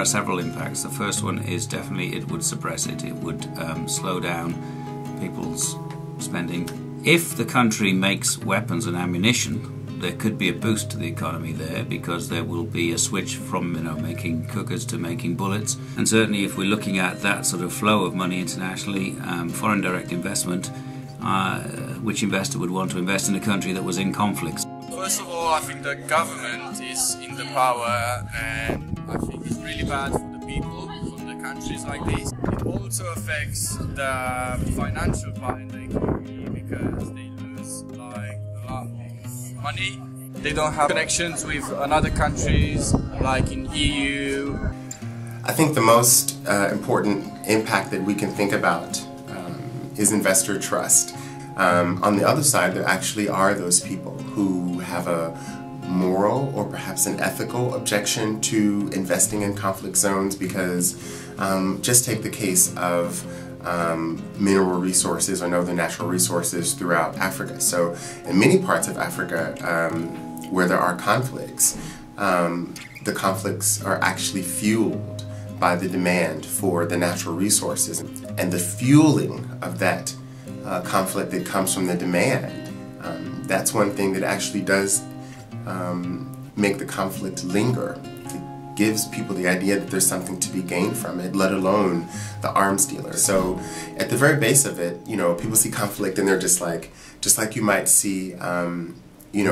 are several impacts. The first one is definitely it would suppress it. It would slow down people's spending. If the country makes weapons and ammunition, there could be a boost to the economy there, because there will be a switch from making cookers to making bullets. And certainly if we're looking at that sort of flow of money internationally, foreign direct investment, which investor would want to invest in a country that was in conflict? First of all, I think the government is in the power, and I think it's really bad for the people from the countries like this. It also affects the financial part in the economy, because they lose like a lot of money. They don't have connections with other countries like in EU. I think the most important impact that we can think about is investor trust. On the other side, there actually are those people who have a moral or perhaps an ethical objection to investing in conflict zones, because just take the case of mineral resources or other natural resources throughout Africa. So in many parts of Africa where there are conflicts, the conflicts are actually fueled by the demand for the natural resources, and the fueling of that conflict that comes from the demand. That's one thing that actually does make the conflict linger. It gives people the idea that there's something to be gained from it, let alone the arms dealer. So at the very base of it, people see conflict and they're just like you might see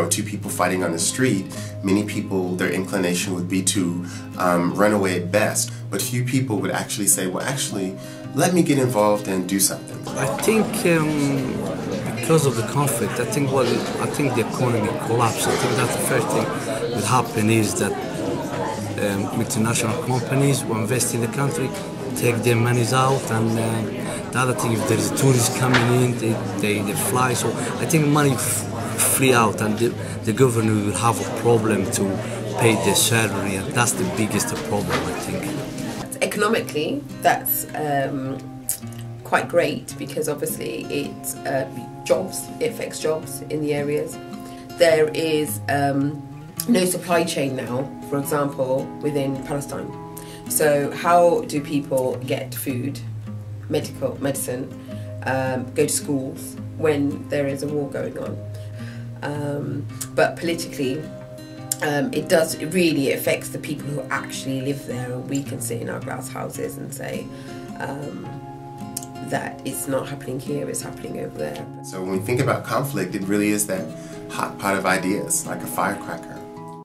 two people fighting on the street. Many people, their inclination would be to run away at best, but few people would actually say, well, actually, let me get involved and do something. I think because of the conflict, I think the economy collapsed. I think that's the first thing that happened is that multinational companies will invest in the country, take their monies out, and the other thing, if there is tourists coming in, they fly. So I think money flee out, and the government will have a problem to pay their salary, and that's the biggest problem, I think. Economically, that's quite great, because obviously it affects jobs in the areas. There is no supply chain now, for example, within Palestine. So how do people get food, medicine, go to schools when there is a war going on? But politically, it really affects the people who actually live there, and we can sit in our glass houses and say that it's not happening here, it's happening over there. So when we think about conflict, it really is that hot pot of ideas, like a firecracker.